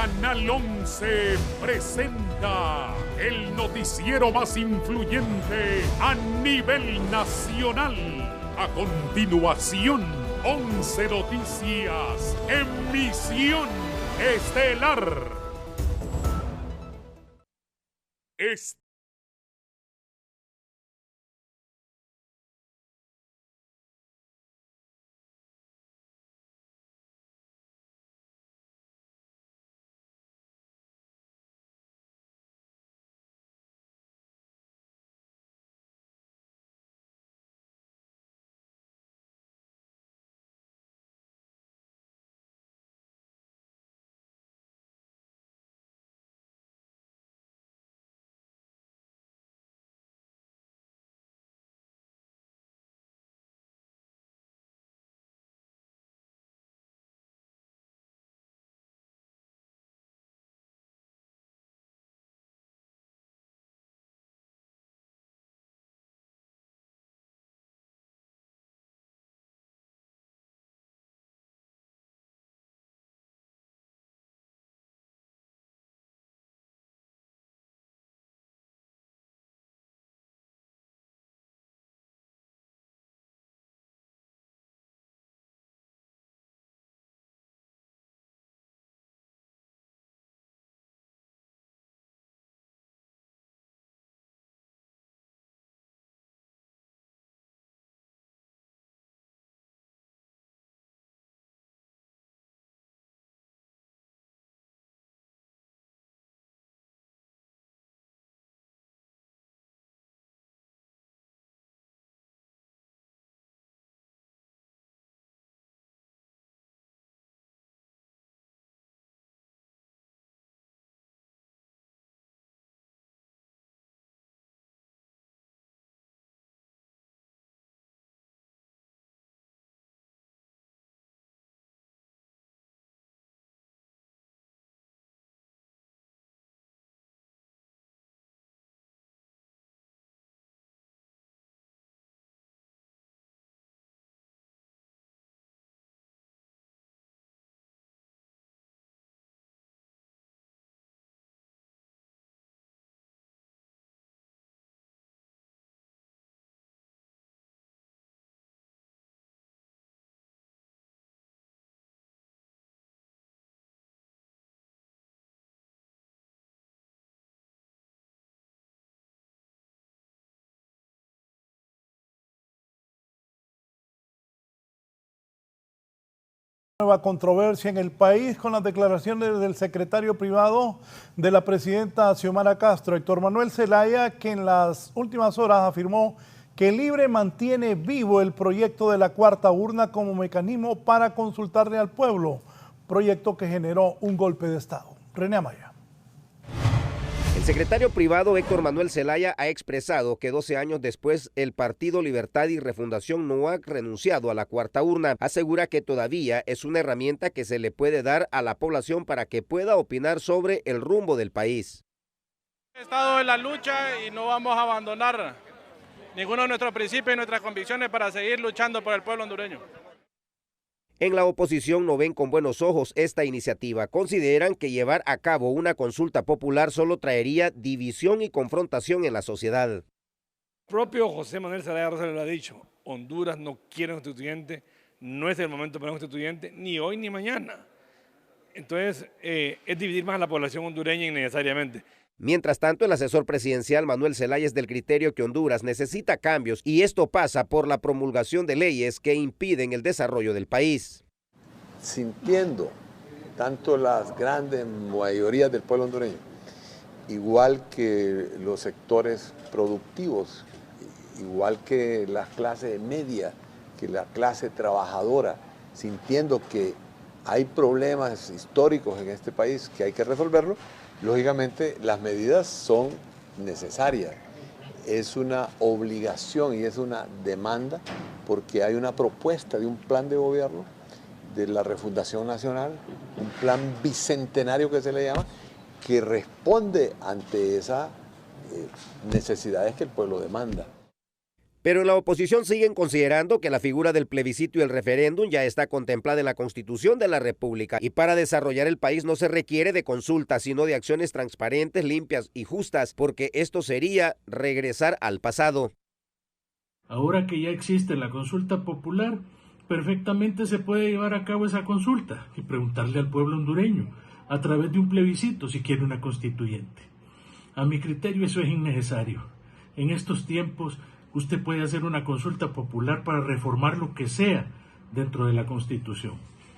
Canal 11 presenta el noticiero más influyente a nivel nacional. A continuación, 11 Noticias, emisión estelar. Nueva controversia en el país con las declaraciones del secretario privado de la presidenta Xiomara Castro, Héctor Manuel Zelaya, que en las últimas horas afirmó que Libre mantiene vivo el proyecto de la cuarta urna como mecanismo para consultarle al pueblo, proyecto que generó un golpe de Estado. René Amaya. El secretario privado Héctor Manuel Zelaya ha expresado que 12 años después el Partido Libertad y Refundación no ha renunciado a la cuarta urna. Asegura que todavía es una herramienta que se le puede dar a la población para que pueda opinar sobre el rumbo del país. He estado en la lucha y no vamos a abandonar ninguno de nuestros principios y nuestras convicciones para seguir luchando por el pueblo hondureño. En la oposición no ven con buenos ojos esta iniciativa. Consideran que llevar a cabo una consulta popular solo traería división y confrontación en la sociedad. El propio José Manuel Zelaya Rosales lo ha dicho, Honduras no quiere un constituyente, no es el momento para un constituyente, ni hoy ni mañana. Entonces, es dividir más a la población hondureña innecesariamente. Mientras tanto, el asesor presidencial Manuel Zelaya es del criterio que Honduras necesita cambios y esto pasa por la promulgación de leyes que impiden el desarrollo del país. Sintiendo tanto las grandes mayorías del pueblo hondureño, igual que los sectores productivos, igual que la clase media, que la clase trabajadora, sintiendo que hay problemas históricos en este país que hay que resolverlo, lógicamente las medidas son necesarias. Es una obligación y es una demanda porque hay una propuesta de un plan de gobierno de la Refundación Nacional, un plan bicentenario que se le llama, que responde ante esas necesidades que el pueblo demanda. Pero en la oposición siguen considerando que la figura del plebiscito y el referéndum ya está contemplada en la Constitución de la República y para desarrollar el país no se requiere de consultas, sino de acciones transparentes, limpias y justas, porque esto sería regresar al pasado. Ahora que ya existe la consulta popular, perfectamente se puede llevar a cabo esa consulta y preguntarle al pueblo hondureño a través de un plebiscito si quiere una constituyente. A mi criterio eso es innecesario. En estos tiempos usted puede hacer una consulta popular para reformar lo que sea dentro de la Constitución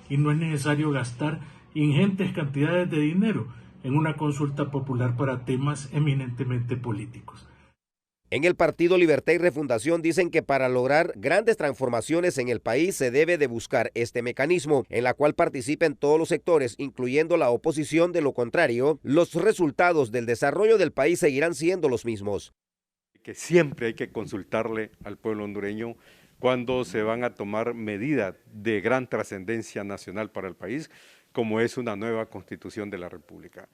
y no es necesario gastar ingentes cantidades de dinero en una consulta popular para temas eminentemente políticos. En el Partido Libertad y Refundación dicen que para lograr grandes transformaciones en el país se debe de buscar este mecanismo, en la cual participen todos los sectores, incluyendo la oposición. De lo contrario, los resultados del desarrollo del país seguirán siendo los mismos. Que siempre hay que consultarle al pueblo hondureño cuando se van a tomar medidas de gran trascendencia nacional para el país, como es una nueva Constitución de la República.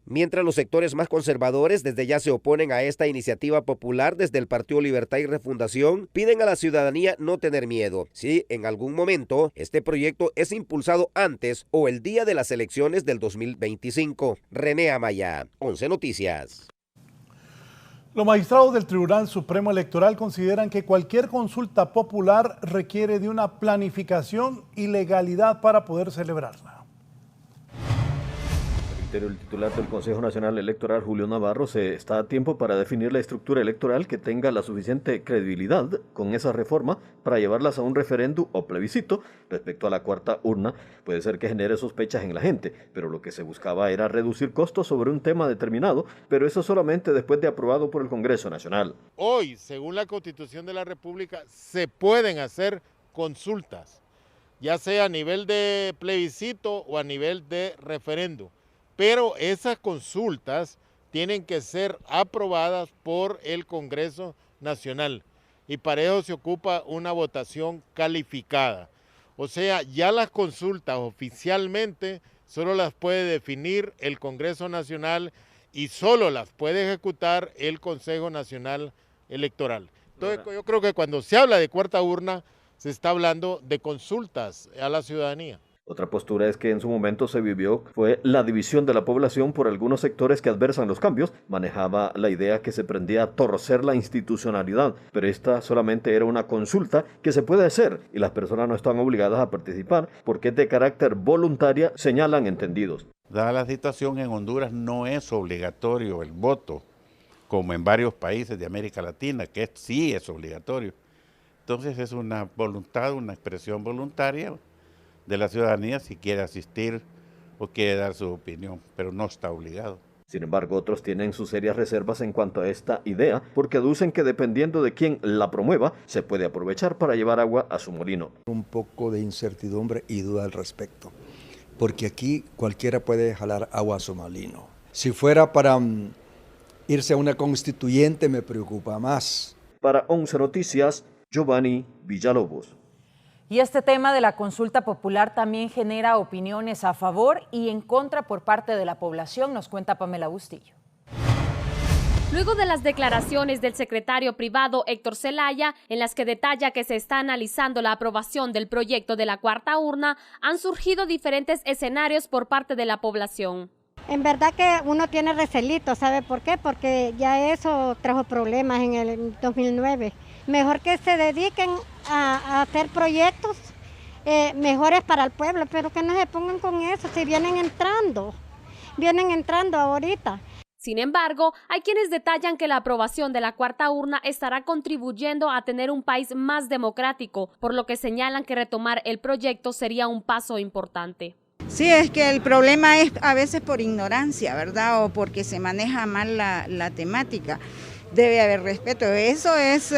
Mientras los sectores más conservadores desde ya se oponen a esta iniciativa popular, desde el Partido Libertad y Refundación piden a la ciudadanía no tener miedo. Si en algún momento este proyecto es impulsado antes o el día de las elecciones del 2025. René Amaya, 11 Noticias. Los magistrados del Tribunal Supremo Electoral consideran que cualquier consulta popular requiere de una planificación y legalidad para poder celebrarla. El titular del Consejo Nacional Electoral, Julio Navarro, se está a tiempo para definir la estructura electoral que tenga la suficiente credibilidad con esa reforma para llevarlas a un referéndum o plebiscito. Respecto a la cuarta urna, puede ser que genere sospechas en la gente, pero lo que se buscaba era reducir costos sobre un tema determinado, pero eso solamente después de aprobado por el Congreso Nacional. Hoy, según la Constitución de la República, se pueden hacer consultas, ya sea a nivel de plebiscito o a nivel de referéndum. Pero esas consultas tienen que ser aprobadas por el Congreso Nacional y para eso se ocupa una votación calificada. O sea, ya las consultas oficialmente solo las puede definir el Congreso Nacional y solo las puede ejecutar el Consejo Nacional Electoral. Entonces yo creo que cuando se habla de cuarta urna se está hablando de consultas a la ciudadanía. Otra postura es que en su momento se vivió fue la división de la población por algunos sectores que adversan los cambios. Manejaba la idea que se prendía a torcer la institucionalidad, pero esta solamente era una consulta que se puede hacer y las personas no están obligadas a participar porque es de carácter voluntaria, señalan entendidos. Dada la situación, en Honduras no es obligatorio el voto, como en varios países de América Latina, que sí es obligatorio. Entonces es una voluntad, una expresión voluntaria de la ciudadanía si quiere asistir o quiere dar su opinión, pero no está obligado. Sin embargo, otros tienen sus serias reservas en cuanto a esta idea, porque aducen que dependiendo de quién la promueva, se puede aprovechar para llevar agua a su molino. Un poco de incertidumbre y duda al respecto, porque aquí cualquiera puede jalar agua a su molino. Si fuera para irse a una constituyente me preocupa más. Para 11 Noticias, Giovanni Villalobos. Y este tema de la consulta popular también genera opiniones a favor y en contra por parte de la población, nos cuenta Pamela Bustillo. Luego de las declaraciones del secretario privado Héctor Zelaya, en las que detalla que se está analizando la aprobación del proyecto de la cuarta urna, han surgido diferentes escenarios por parte de la población. En verdad que uno tiene recelito, ¿sabe por qué? Porque ya eso trajo problemas en el 2009. Mejor que se dediquen a hacer proyectos mejores para el pueblo, pero que no se pongan con eso, si vienen entrando ahorita. Sin embargo, hay quienes detallan que la aprobación de la cuarta urna estará contribuyendo a tener un país más democrático, por lo que señalan que retomar el proyecto sería un paso importante. Sí, es que el problema es a veces por ignorancia, ¿verdad? O porque se maneja mal la temática. Debe haber respeto, eso es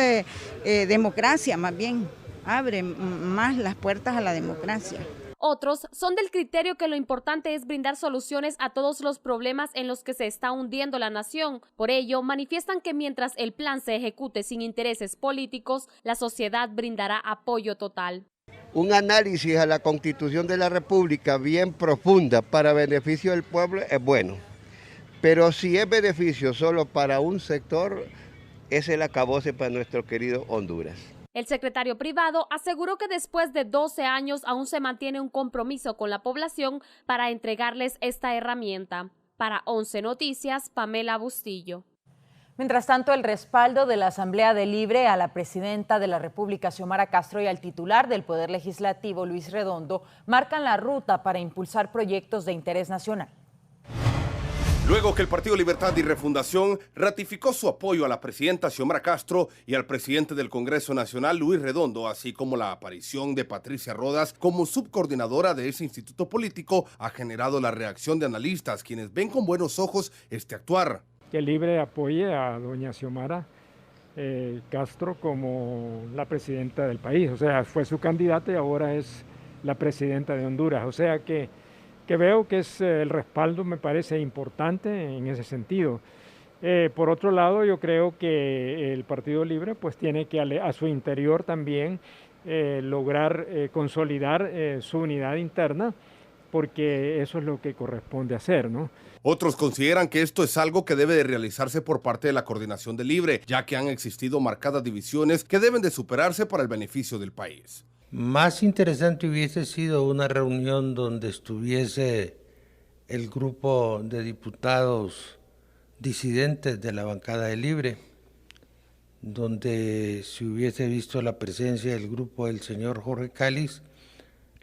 democracia más bien, abre más las puertas a la democracia. Otros son del criterio que lo importante es brindar soluciones a todos los problemas en los que se está hundiendo la nación. Por ello, manifiestan que mientras el plan se ejecute sin intereses políticos, la sociedad brindará apoyo total. Un análisis a la Constitución de la República bien profunda para beneficio del pueblo es bueno. Pero si es beneficio solo para un sector, es el acabose para nuestro querido Honduras. El secretario privado aseguró que después de 12 años aún se mantiene un compromiso con la población para entregarles esta herramienta. Para 11 Noticias, Pamela Bustillo. Mientras tanto, el respaldo de la Asamblea de Libre a la presidenta de la República, Xiomara Castro, y al titular del Poder Legislativo, Luis Redondo, marcan la ruta para impulsar proyectos de interés nacional. Luego que el Partido Libertad y Refundación ratificó su apoyo a la presidenta Xiomara Castro y al presidente del Congreso Nacional, Luis Redondo, así como la aparición de Patricia Rodas como subcoordinadora de ese instituto político, ha generado la reacción de analistas, quienes ven con buenos ojos este actuar. Que Libre apoye a doña Xiomara Castro como la presidenta del país, o sea, fue su candidata y ahora es la presidenta de Honduras, o sea que veo que es el respaldo, me parece importante en ese sentido. Por otro lado, yo creo que el Partido Libre pues tiene que a su interior también lograr consolidar su unidad interna, porque eso es lo que corresponde hacer, ¿no? Otros consideran que esto es algo que debe de realizarse por parte de la coordinación de Libre, ya que han existido marcadas divisiones que deben de superarse para el beneficio del país. Más interesante hubiese sido una reunión donde estuviese el grupo de diputados disidentes de la bancada de Libre, donde se hubiese visto la presencia del grupo del señor Jorge Cáliz,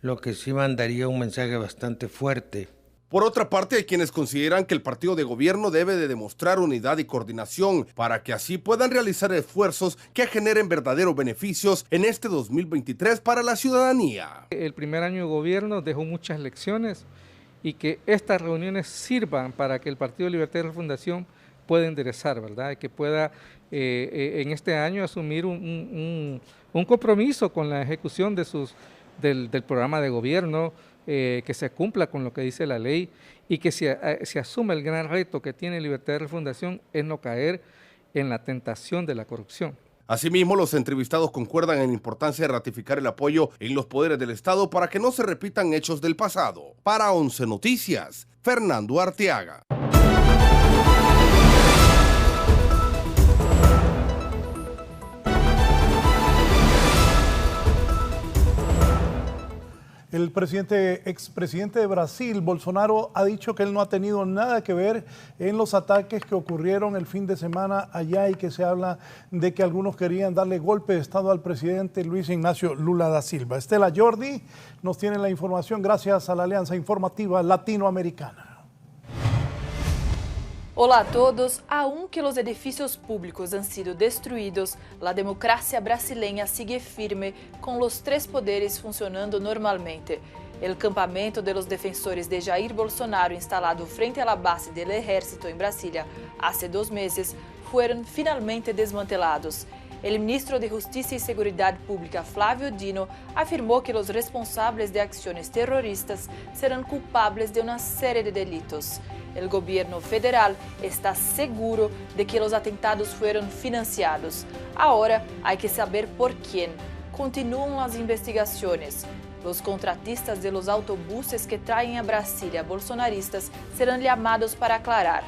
lo que sí mandaría un mensaje bastante fuerte. Por otra parte, hay quienes consideran que el partido de gobierno debe de demostrar unidad y coordinación para que así puedan realizar esfuerzos que generen verdaderos beneficios en este 2023 para la ciudadanía. El primer año de gobierno dejó muchas lecciones y que estas reuniones sirvan para que el Partido de Libertad y Refundación pueda enderezar, ¿verdad? Que pueda en este año asumir un compromiso con la ejecución de del programa de gobierno, que se cumpla con lo que dice la ley y que se asume el gran reto que tiene Libertad de Refundación es no caer en la tentación de la corrupción. Asimismo, los entrevistados concuerdan en la importancia de ratificar el apoyo en los poderes del Estado para que no se repitan hechos del pasado. Para 11 Noticias, Fernando Arteaga. El expresidente de Brasil, Bolsonaro, ha dicho que él no ha tenido nada que ver en los ataques que ocurrieron el fin de semana allá y que se habla de que algunos querían darle golpe de Estado al presidente Luis Ignacio Lula da Silva. Estela Jordi nos tiene la información gracias a la Alianza Informativa Latinoamericana. Olá a todos. Aunque os edifícios públicos han sido destruídos, a democracia brasileña sigue firme com os três poderes funcionando normalmente. O campamento de los defensores de Jair Bolsonaro instalado frente à base do Ejército em Brasília há 2 meses foram finalmente desmantelados. O ministro de Justiça e Seguridade Pública, Flávio Dino, afirmou que os responsáveis de ações terroristas serão culpables de uma série de delitos. O governo federal está seguro de que os atentados foram financiados. Agora, há que saber por quem. Continuam as investigações. Os contratistas de los autobuses que traem a Brasília bolsonaristas serão chamados para aclarar.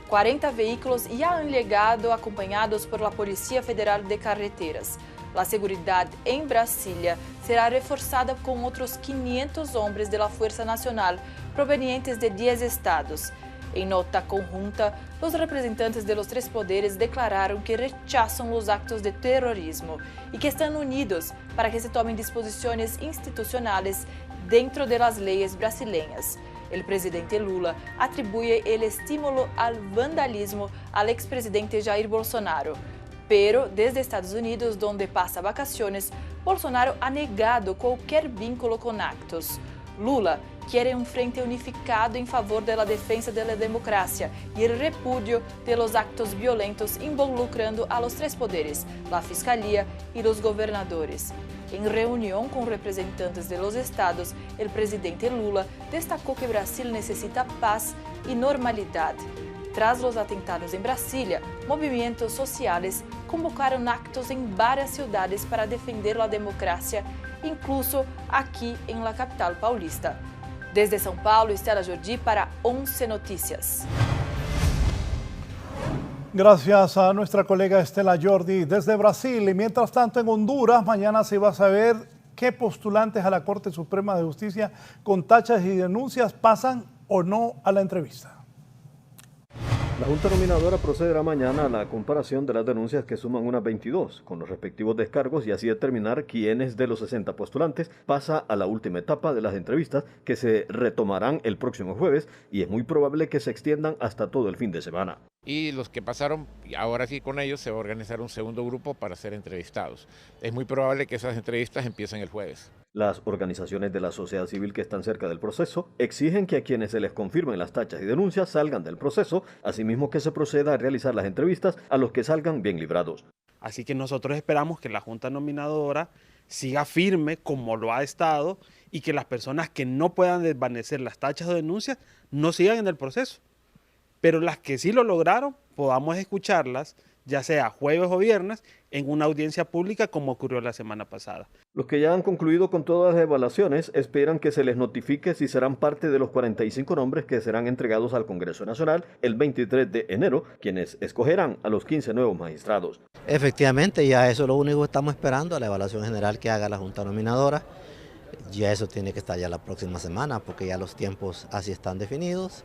40 veículos já han llegado acompanhados por la Policía Federal de Carreteras. La seguridad en Brasilia será reforzada con otros 500 hombres de la Fuerza Nacional provenientes de 10 estados. En nota conjunta, los representantes de los tres poderes declararon que rechazan los actos de terrorismo y que están unidos para que se tomen disposiciones institucionales dentro de las leyes brasileñas. El presidente Lula atribuye el estímulo al vandalismo al expresidente Jair Bolsonaro. Pero desde Estados Unidos, donde pasa vacaciones, Bolsonaro ha negado cualquier vínculo con actos. Lula quiere un frente unificado en favor de la defensa de la democracia y el repudio de los actos violentos involucrando a los tres poderes, la Fiscalía y los gobernadores. En reunión con representantes de los estados, el presidente Lula destacó que Brasil necesita paz y normalidad. Tras los atentados en Brasilia, movimientos sociales convocaron actos en varias ciudades para defender la democracia, incluso aquí en la capital paulista. Desde São Paulo, Estela Jordi para 11 Noticias. Gracias a nuestra colega Estela Jordi desde Brasil. Y mientras tanto, en Honduras, mañana se va a saber qué postulantes a la Corte Suprema de Justicia con tachas y denuncias pasan o no a la entrevista. La Junta Nominadora procederá mañana a la comparación de las denuncias que suman unas 22 con los respectivos descargos y así determinar quiénes de los 60 postulantes pasa a la última etapa de las entrevistas que se retomarán el próximo jueves y es muy probable que se extiendan hasta todo el fin de semana. Y los que pasaron, ahora sí con ellos se va a organizar un segundo grupo para ser entrevistados. Es muy probable que esas entrevistas empiecen el jueves. Las organizaciones de la sociedad civil que están cerca del proceso exigen que a quienes se les confirmen las tachas y denuncias salgan del proceso, asimismo que se proceda a realizar las entrevistas a los que salgan bien librados. Así que nosotros esperamos que la Junta Nominadora siga firme como lo ha estado y que las personas que no puedan desvanecer las tachas o denuncias no sigan en el proceso. Pero las que sí lo lograron, podamos escucharlas, ya sea jueves o viernes, en una audiencia pública como ocurrió la semana pasada. Los que ya han concluido con todas las evaluaciones esperan que se les notifique si serán parte de los 45 nombres que serán entregados al Congreso Nacional el 23 de enero, quienes escogerán a los 15 nuevos magistrados. Efectivamente, ya eso es lo único que estamos esperando, a la evaluación general que haga la Junta Nominadora. Ya eso tiene que estar ya la próxima semana, porque ya los tiempos así están definidos.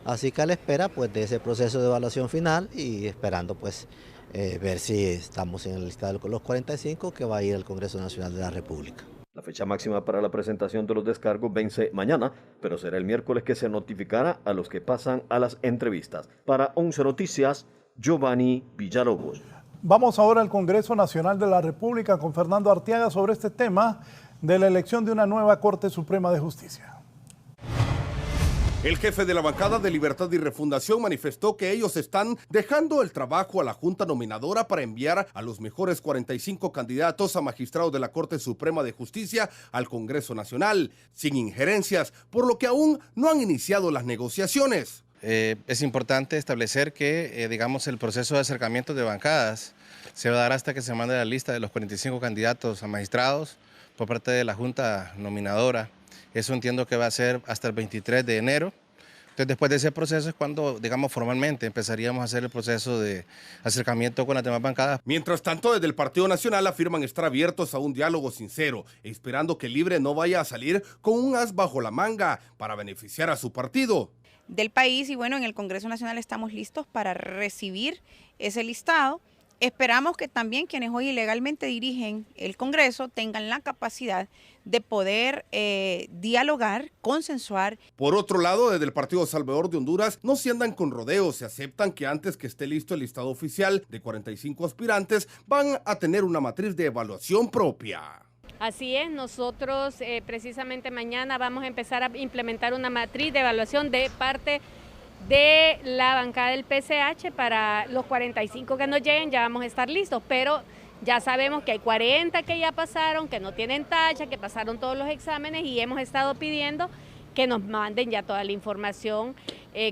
Así que a la espera pues de ese proceso de evaluación final y esperando pues ver si estamos en el listado de los 45 que va a ir al Congreso Nacional de la República. La fecha máxima para la presentación de los descargos vence mañana, pero será el miércoles que se notificará a los que pasan a las entrevistas. Para 11 Noticias, Giovanni Villalobos. Vamos ahora al Congreso Nacional de la República con Fernando Arteaga sobre este tema de la elección de una nueva Corte Suprema de Justicia. El jefe de la bancada de Libertad y Refundación manifestó que ellos están dejando el trabajo a la Junta Nominadora para enviar a los mejores 45 candidatos a magistrados de la Corte Suprema de Justicia al Congreso Nacional, sin injerencias, por lo que aún no han iniciado las negociaciones. Es importante establecer que, digamos, el proceso de acercamiento de bancadas se va a dar hasta que se mande la lista de los 45 candidatos a magistrados por parte de la Junta Nominadora. Eso entiendo que va a ser hasta el 23 de enero. Entonces, después de ese proceso es cuando, digamos, formalmente empezaríamos a hacer el proceso de acercamiento con las demás bancadas. Mientras tanto, desde el Partido Nacional afirman estar abiertos a un diálogo sincero, esperando que Libre no vaya a salir con un as bajo la manga para beneficiar a su partido. Del país y bueno, en el Congreso Nacional estamos listos para recibir ese listado. Esperamos que también quienes hoy ilegalmente dirigen el Congreso tengan la capacidad de poder dialogar, consensuar. Por otro lado, desde el Partido Salvador de Honduras no se andan con rodeos, se aceptan que antes que esté listo el listado oficial de 45 aspirantes van a tener una matriz de evaluación propia. Así es, nosotros precisamente mañana vamos a empezar a implementar una matriz de evaluación de parte de la bancada del PCH. Para los 45 que nos lleguen ya vamos a estar listos, pero ya sabemos que hay 40 que ya pasaron, que no tienen tacha, que pasaron todos los exámenes y hemos estado pidiendo que nos manden ya toda la información.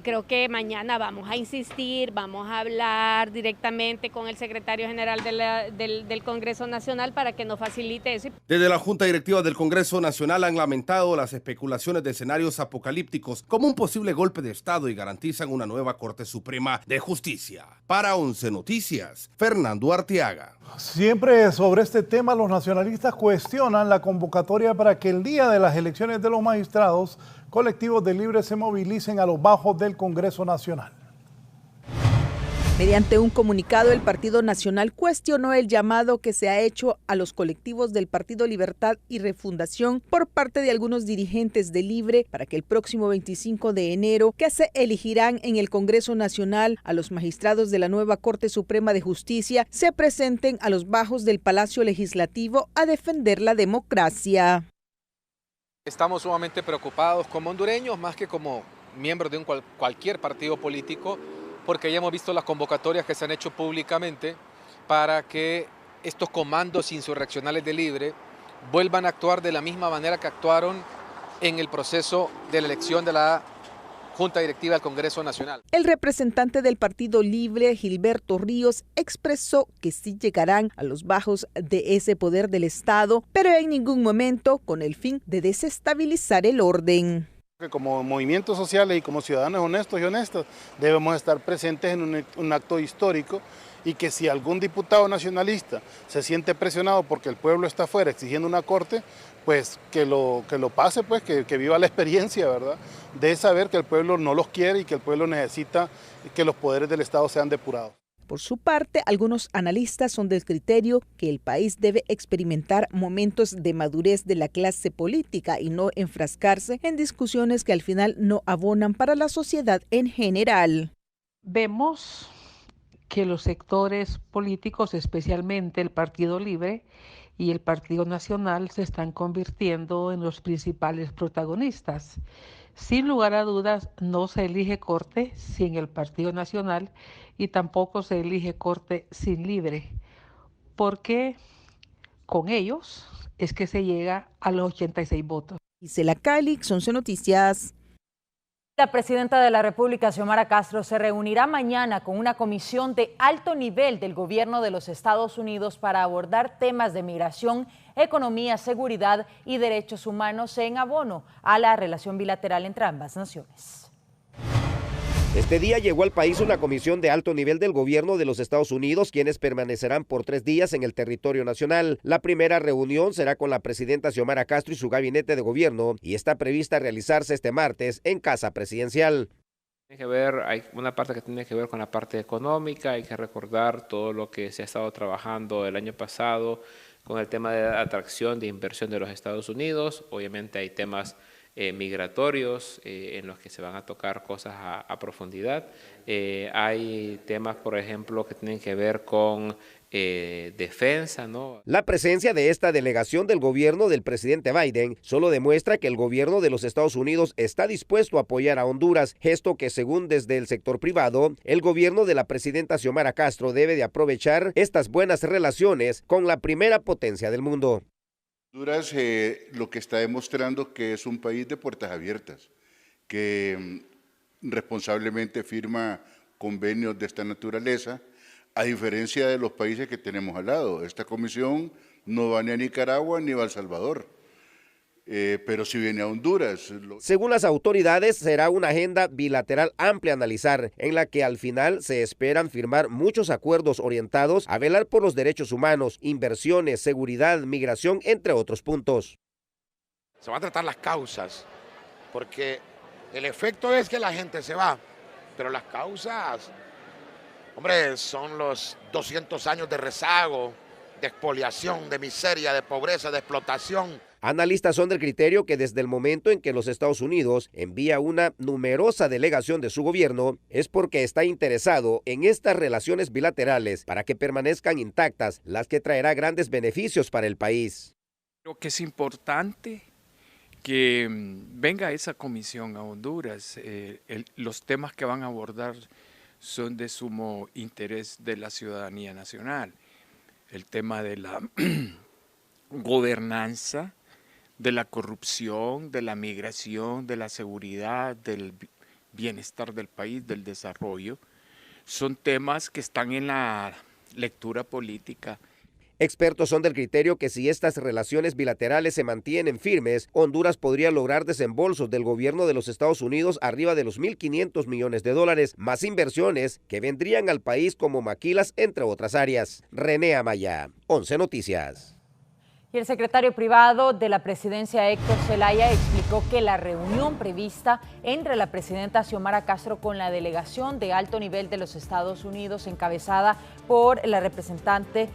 Creo que mañana vamos a insistir, vamos a hablar directamente con el secretario general del Congreso Nacional para que nos facilite eso. Desde la Junta Directiva del Congreso Nacional han lamentado las especulaciones de escenarios apocalípticos como un posible golpe de Estado y garantizan una nueva Corte Suprema de Justicia. Para 11 Noticias, Fernando Arteaga. Siempre sobre este tema los nacionalistas cuestionan la convocatoria para que el día de las elecciones de los magistrados, colectivos de Libre se movilicen a los bajos del Congreso Nacional. Mediante un comunicado, el Partido Nacional cuestionó el llamado que se ha hecho a los colectivos del Partido Libertad y Refundación por parte de algunos dirigentes de Libre para que el próximo 25 de enero, que se elegirán en el Congreso Nacional a los magistrados de la nueva Corte Suprema de Justicia, se presenten a los bajos del Palacio Legislativo a defender la democracia. Estamos sumamente preocupados como hondureños, más que como miembros de cualquier partido político, porque ya hemos visto las convocatorias que se han hecho públicamente para que estos comandos insurreccionales de Libre vuelvan a actuar de la misma manera que actuaron en el proceso de la elección de la Junta Directiva del Congreso Nacional. El representante del Partido Libre, Gilberto Ríos, expresó que sí llegarán a los bajos de ese poder del Estado, pero en ningún momento con el fin de desestabilizar el orden. Como movimientos sociales y como ciudadanos honestos y honestas debemos estar presentes en un acto histórico, y que si algún diputado nacionalista se siente presionado porque el pueblo está afuera exigiendo una corte, pues que lo pase, pues que viva la experiencia, ¿verdad? De saber que el pueblo no los quiere y que el pueblo necesita que los poderes del Estado sean depurados. Por su parte, algunos analistas son del criterio que el país debe experimentar momentos de madurez de la clase política y no enfrascarse en discusiones que al final no abonan para la sociedad en general. Vemos que los sectores políticos, especialmente el Partido Libre y el Partido Nacional, se están convirtiendo en los principales protagonistas. Sin lugar a dudas, no se elige corte sin el Partido Nacional y tampoco se elige corte sin Libre, porque con ellos es que se llega a los 86 votos. Gisela Calix, 11 Noticias. La presidenta de la República, Xiomara Castro, se reunirá mañana con una comisión de alto nivel del gobierno de los Estados Unidos para abordar temas de migración, economía, seguridad y derechos humanos en abono a la relación bilateral entre ambas naciones. Este día llegó al país una comisión de alto nivel del gobierno de los Estados Unidos, quienes permanecerán por 3 días en el territorio nacional. La primera reunión será con la presidenta Xiomara Castro y su gabinete de gobierno y está prevista realizarse este martes en Casa Presidencial. Hay una parte que tiene que ver con la parte económica, hay que recordar todo lo que se ha estado trabajando el año pasado con el tema de atracción de inversión de los Estados Unidos. Obviamente hay temas migratorios en los que se van a tocar cosas a profundidad. Hay temas, por ejemplo, que tienen que ver con defensa, ¿no? La presencia de esta delegación del gobierno del presidente Biden solo demuestra que el gobierno de los Estados Unidos está dispuesto a apoyar a Honduras, gesto que según desde el sector privado, el gobierno de la presidenta Xiomara Castro debe de aprovechar estas buenas relaciones con la primera potencia del mundo. Honduras lo que está demostrando que es un país de puertas abiertas, que responsablemente firma convenios de esta naturaleza, a diferencia de los países que tenemos al lado. Esta comisión no va ni a Nicaragua ni va a El Salvador, pero sí viene a Honduras. Según las autoridades, será una agenda bilateral amplia a analizar, en la que al final se esperan firmar muchos acuerdos orientados a velar por los derechos humanos, inversiones, seguridad, migración, entre otros puntos. Se van a tratar las causas, porque el efecto es que la gente se va, pero las causas, hombre, son los 200 años de rezago, de expoliación, de miseria, de pobreza, de explotación. Analistas son del criterio que desde el momento en que los Estados Unidos envía una numerosa delegación de su gobierno, es porque está interesado en estas relaciones bilaterales para que permanezcan intactas, las que traerá grandes beneficios para el país. Creo que es importante que venga esa comisión a Honduras. Los temas que van a abordar son de sumo interés de la ciudadanía nacional. El tema de la gobernanza, de la corrupción, de la migración, de la seguridad, del bienestar del país, del desarrollo, son temas que están en la lectura política. Expertos son del criterio que si estas relaciones bilaterales se mantienen firmes, Honduras podría lograr desembolsos del gobierno de los Estados Unidos arriba de los 1.500 millones de dólares, más inversiones que vendrían al país como maquilas, entre otras áreas. René Amaya, 11 Noticias. Y el secretario privado de la presidencia, Héctor Zelaya, explicó que la reunión prevista entre la presidenta Xiomara Castro con la delegación de alto nivel de los Estados Unidos, encabezada por la representante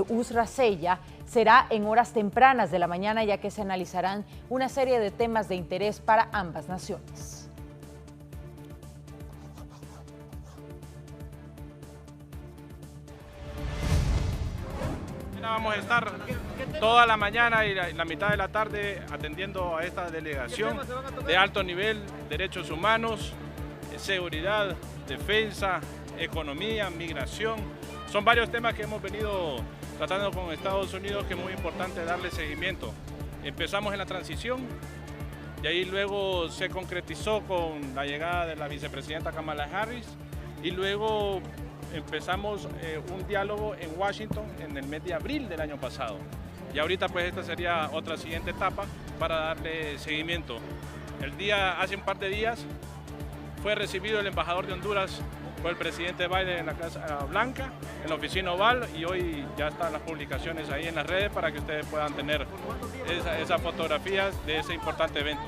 Usra Sella, será en horas tempranas de la mañana, ya que se analizarán una serie de temas de interés para ambas naciones. Vamos a estar toda la mañana y la mitad de la tarde atendiendo a esta delegación de alto nivel, derechos humanos, seguridad, defensa, economía, migración. Son varios temas que hemos venido tratando con Estados Unidos, que es muy importante darle seguimiento. Empezamos en la transición y ahí luego se concretizó con la llegada de la vicepresidenta Kamala Harris y luego empezamos un diálogo en Washington en el mes de abril del año pasado. Y ahorita pues esta sería otra siguiente etapa para darle seguimiento. Hace un par de días fue recibido el embajador de Honduras por el presidente Biden en la Casa Blanca, en la oficina Oval, y hoy ya están las publicaciones ahí en las redes para que ustedes puedan tener esas fotografías de ese importante evento.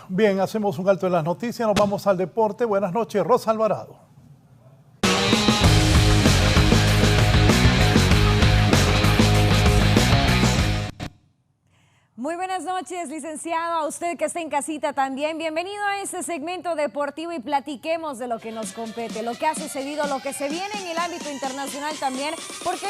Bien, hacemos un alto en las noticias, nos vamos al deporte. Buenas noches, Rosa Alvarado. Muy buenas noches, licenciado, a usted que está en casita también. Bienvenido a este segmento deportivo y platiquemos de lo que nos compete, lo que ha sucedido, lo que se viene en el ámbito internacional también, porque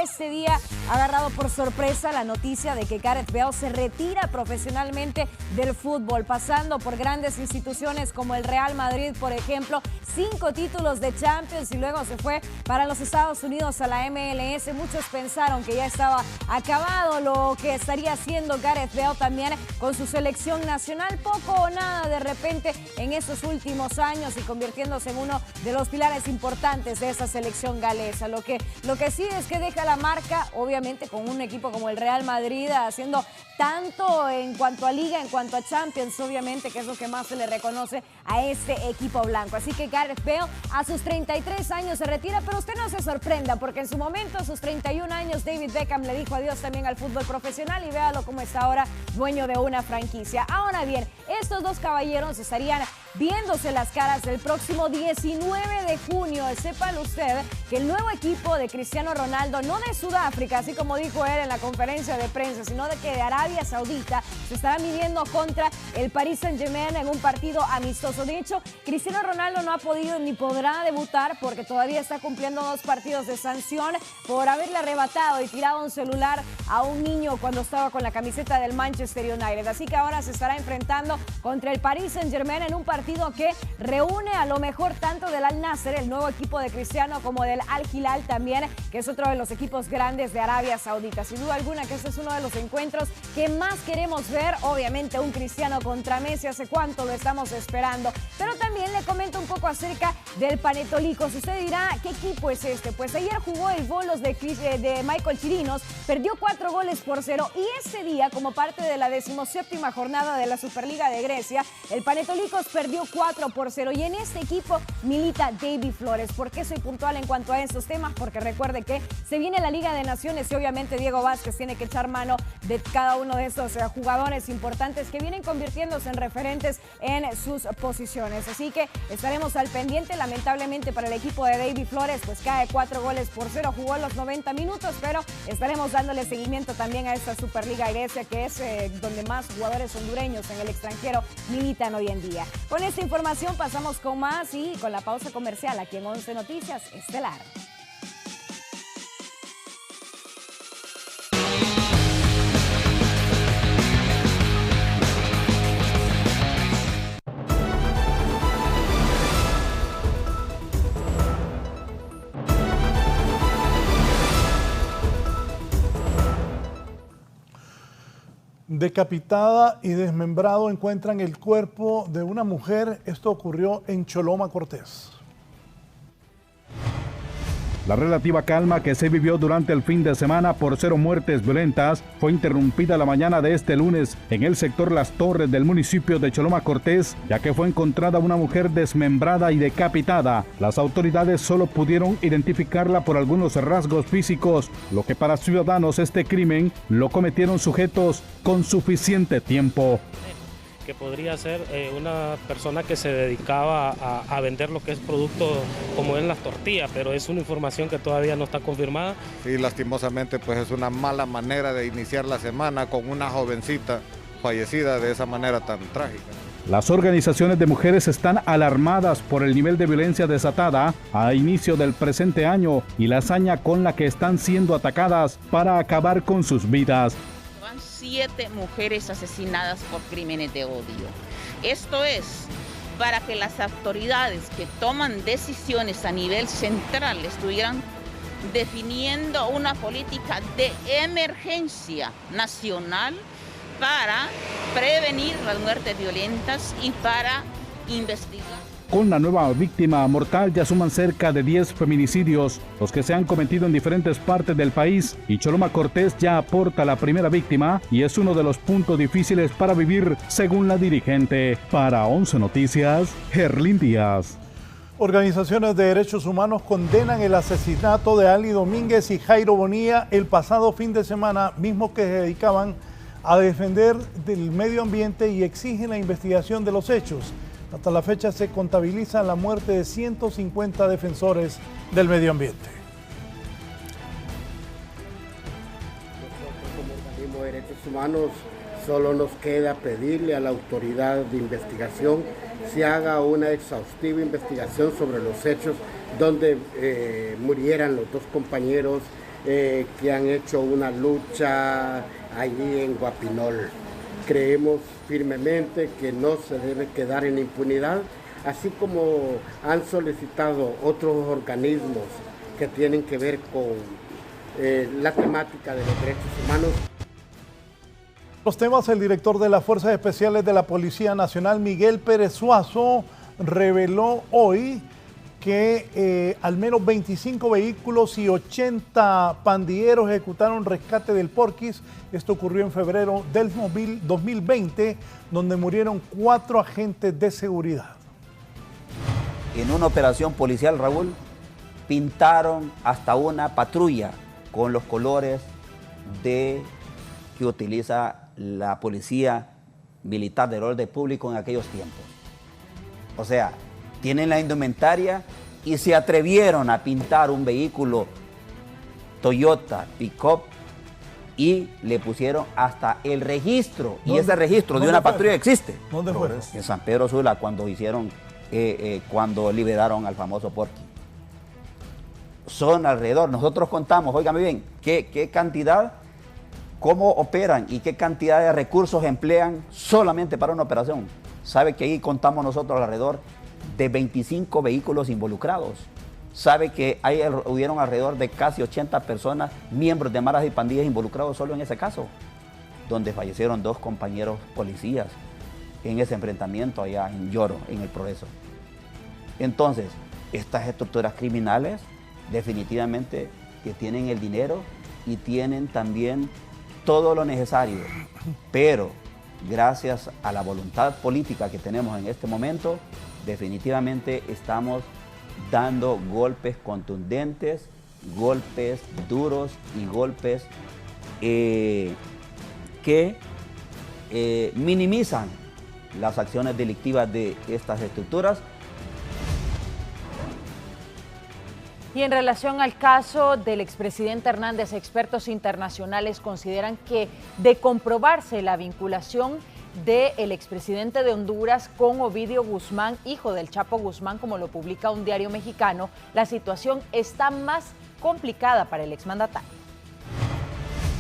este día ha agarrado por sorpresa la noticia de que Gareth Bale se retira profesionalmente del fútbol, pasando por grandes instituciones como el Real Madrid, por ejemplo, 5 títulos de Champions, y luego se fue para los Estados Unidos a la MLS. Muchos pensaron que ya estaba acabado lo que estaría haciendo Gareth Bale también con su selección nacional, poco o nada de repente en estos últimos años y convirtiéndose en uno de los pilares importantes de esa selección galesa. Lo que sí es que deja la marca, obviamente con un equipo como el Real Madrid haciendo tanto en cuanto a Liga, en cuanto a Champions, obviamente, que es lo que más se le reconoce a este equipo blanco. Así que Gareth Bale a sus 33 años se retira, pero usted no se sorprenda, porque en su momento, a sus 31 años, David Beckham le dijo adiós también al fútbol profesional, y véalo cómo está ahora, dueño de una franquicia. Ahora bien, estos dos caballeros estarían viéndose las caras el próximo 19 de junio. Sépalo usted que el nuevo equipo de Cristiano Ronaldo, no de Sudáfrica, así como dijo él en la conferencia de prensa, sino de que de Arabia Saudita, se estará midiendo contra el Paris Saint-Germain en un partido amistoso. De hecho, Cristiano Ronaldo no ha podido ni podrá debutar porque todavía está cumpliendo 2 partidos de sanción por haberle arrebatado y tirado un celular a un niño cuando estaba con la camiseta del Manchester United. Así que ahora se estará enfrentando contra el Paris Saint-Germain en un partido que reúne a lo mejor tanto del Al Nassr, el nuevo equipo de Cristiano, como del Al Hilal también, que es otro de los equipos grandes de Arabia Saudita. Sin duda alguna que este es uno de los encuentros que más queremos ver. Obviamente un Cristiano contra Messi, hace cuánto lo estamos esperando. Pero también le comento un poco acerca del Panetolicos. Usted dirá, ¿qué equipo es este? Pues ayer jugó el Volos de Michael Chirinos, perdió 4-0, y ese día, como parte de la 17ª jornada de la Superliga de Grecia, el Panetolicos perdió 4-0, y en este equipo milita David Flores. ¿Por qué soy puntual en cuanto a estos temas? Porque recuerde que se viene la Liga de Naciones y obviamente Diego Vázquez tiene que echar mano de cada uno de estos jugadores importantes que vienen convirtiéndose en referentes en sus posiciones. Así que estaremos al pendiente. Lamentablemente para el equipo de David Flores, pues cae 4-0, jugó los 90 minutos, pero estaremos dándole seguimiento también a esta Superliga Grecia, que es donde más jugadores hondureños en el extranjero militan hoy en día. Con esta información pasamos con más y con la pausa comercial aquí en 11 Noticias Estelar. Decapitada y desmembrado encuentran el cuerpo de una mujer. Esto ocurrió en Choloma, Cortés. La relativa calma que se vivió durante el fin de semana por 0 muertes violentas fue interrumpida la mañana de este lunes en el sector Las Torres del municipio de Choloma, Cortés, ya que fue encontrada una mujer desmembrada y decapitada. Las autoridades solo pudieron identificarla por algunos rasgos físicos, lo que para ciudadanos este crimen lo cometieron sujetos con suficiente tiempo. Que podría ser una persona que se dedicaba a vender lo que es producto como es las tortillas, pero es una información que todavía no está confirmada. Sí, lastimosamente pues es una mala manera de iniciar la semana con una jovencita fallecida de esa manera tan trágica. Las organizaciones de mujeres están alarmadas por el nivel de violencia desatada a inicio del presente año y la hazaña con la que están siendo atacadas para acabar con sus vidas. 7 mujeres asesinadas por crímenes de odio. Esto es para que las autoridades que toman decisiones a nivel central estuvieran definiendo una política de emergencia nacional para prevenir las muertes violentas y para investigar. Con la nueva víctima mortal ya suman cerca de 10 feminicidios, los que se han cometido en diferentes partes del país, y Choloma Cortés ya aporta la primera víctima y es uno de los puntos difíciles para vivir, según la dirigente. Para 11 Noticias, Gerlín Díaz. Organizaciones de derechos humanos condenan el asesinato de Ali Domínguez y Jairo Bonilla el pasado fin de semana, mismos que se dedicaban a defender del medio ambiente y exigen la investigación de los hechos. Hasta la fecha se contabiliza la muerte de 150 defensores del medio ambiente. Nosotros como organismo de derechos humanos solo nos queda pedirle a la autoridad de investigación se haga una exhaustiva investigación sobre los hechos donde murieran los dos compañeros que han hecho una lucha allí en Guapinol. Creemos firmemente que no se debe quedar en impunidad, así como han solicitado otros organismos que tienen que ver con la temática de los derechos humanos. Los temas, el director de las Fuerzas Especiales de la Policía Nacional, Miguel Pérez Suazo, reveló hoy que al menos 25 vehículos y 80 pandilleros ejecutaron rescate del Porquis. Esto ocurrió en febrero del 2020, donde murieron 4 agentes de seguridad. En una operación policial, Raúl, pintaron hasta una patrulla con los colores que utiliza la policía militar del orden público en aquellos tiempos. O sea, tienen la indumentaria y se atrevieron a pintar un vehículo Toyota Pickup y le pusieron hasta el registro. Y ese registro de una patrulla existe. ¿Dónde fue? En San Pedro Sula, cuando hicieron, cuando liberaron al famoso Porky. Son alrededor, nosotros contamos, óigame bien, qué cantidad, cómo operan y qué cantidad de recursos emplean solamente para una operación. Sabe que ahí contamos nosotros alrededor de 25 vehículos involucrados. Sabe que hubieron alrededor de casi 80 personas, miembros de maras y pandillas involucrados solo en ese caso, donde fallecieron 2 compañeros policías en ese enfrentamiento allá en Lloro, en el Progreso. Entonces, estas estructuras criminales definitivamente que tienen el dinero y tienen también todo lo necesario, pero gracias a la voluntad política que tenemos en este momento, definitivamente estamos dando golpes contundentes, golpes duros y golpes que minimizan las acciones delictivas de estas estructuras. Y en relación al caso del expresidente Hernández, expertos internacionales consideran que de comprobarse la vinculación del expresidente de Honduras con Ovidio Guzmán, hijo del Chapo Guzmán, como lo publica un diario mexicano, la situación está más complicada para el exmandatario.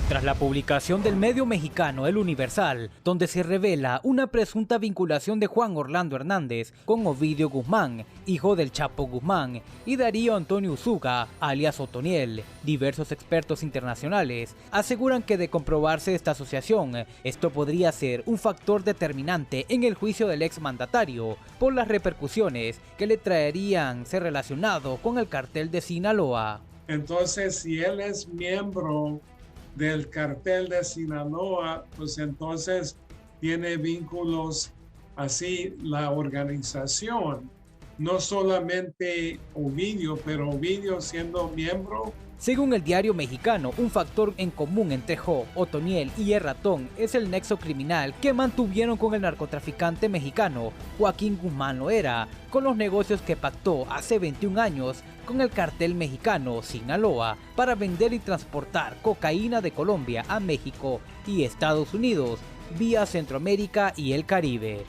Tras la publicación del medio mexicano El Universal, donde se revela una presunta vinculación de Juan Orlando Hernández con Ovidio Guzmán, hijo del Chapo Guzmán, y Darío Antonio Usuga, alias Otoniel, diversos expertos internacionales aseguran que de comprobarse esta asociación, esto podría ser un factor determinante en el juicio del exmandatario por las repercusiones que le traerían ser relacionado con el cartel de Sinaloa. Entonces, si él es miembro del cartel de Sinaloa, pues entonces tiene vínculos así la organización, no solamente Ovidio, pero Ovidio siendo miembro. Según el diario mexicano, un factor en común entre Jo, Otoniel y el Ratón es el nexo criminal que mantuvieron con el narcotraficante mexicano Joaquín Guzmán Loera, con los negocios que pactó hace 21 años con el cartel mexicano Sinaloa para vender y transportar cocaína de Colombia a México y Estados Unidos vía Centroamérica y el Caribe.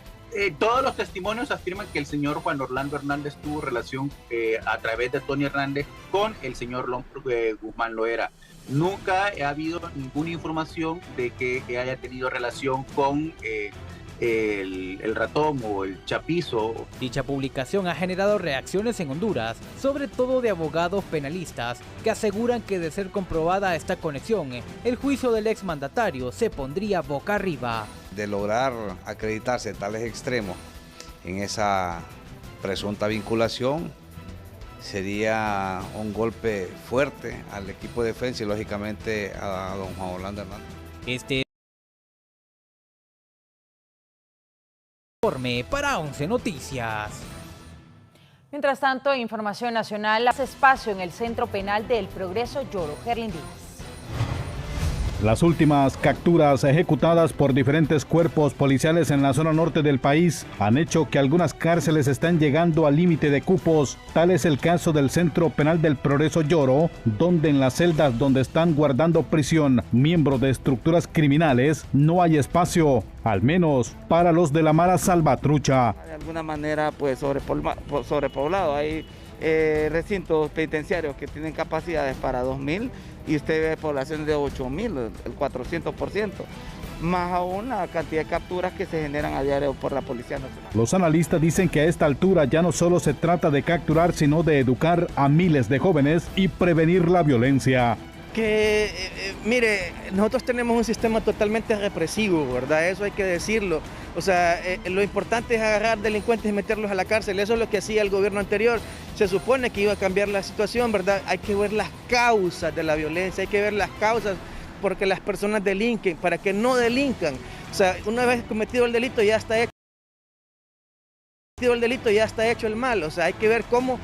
Todos los testimonios afirman que el señor Juan Orlando Hernández tuvo relación a través de Tony Hernández con el señor Guzmán Loera. Nunca ha habido ninguna información de que haya tenido relación con el Ratón o el Chapizo. Dicha publicación ha generado reacciones en Honduras, sobre todo de abogados penalistas que aseguran que de ser comprobada esta conexión, el juicio del exmandatario se pondría boca arriba. De lograr acreditarse tales extremos en esa presunta vinculación. Sería un golpe fuerte al equipo de defensa y lógicamente a don Juan Orlando Hernández. Este informe para 11 Noticias. Mientras tanto, información nacional, hace espacio en el Centro Penal del Progreso Lloro. Herlin Díaz. Las últimas capturas ejecutadas por diferentes cuerpos policiales en la zona norte del país han hecho que algunas cárceles están llegando al límite de cupos. Tal es el caso del Centro Penal del Progreso Lloro, donde en las celdas donde están guardando prisión miembros de estructuras criminales no hay espacio, al menos para los de la Mara Salvatrucha. De alguna manera, pues sobrepoblado. Hay recintos penitenciarios que tienen capacidades para 2.000 y usted ve poblaciones de 8.000, el 400%, más aún la cantidad de capturas que se generan a diario por la Policía Nacional. Los analistas dicen que a esta altura ya no solo se trata de capturar, sino de educar a miles de jóvenes y prevenir la violencia. Mire, nosotros tenemos un sistema totalmente represivo, ¿verdad? Eso hay que decirlo. O sea, lo importante es agarrar delincuentes y meterlos a la cárcel. Eso es lo que hacía el gobierno anterior. Se supone que iba a cambiar la situación, ¿verdad? Hay que ver las causas de la violencia, hay que ver las causas porque las personas delinquen, para que no delincan. O sea, una vez cometido el delito ya está hecho el mal. O sea, hay que ver cómo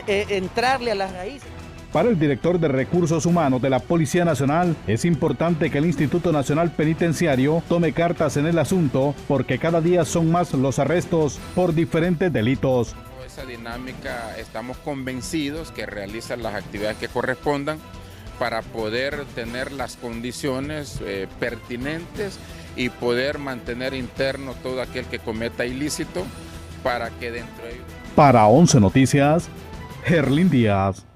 entrarle a las raíces. Para el director de Recursos Humanos de la Policía Nacional, es importante que el Instituto Nacional Penitenciario tome cartas en el asunto porque cada día son más los arrestos por diferentes delitos. Esa dinámica estamos convencidos que realizan las actividades que correspondan para poder tener las condiciones pertinentes y poder mantener interno todo aquel que cometa ilícito para que dentro de ellos... Para 11 Noticias, Herlin Díaz.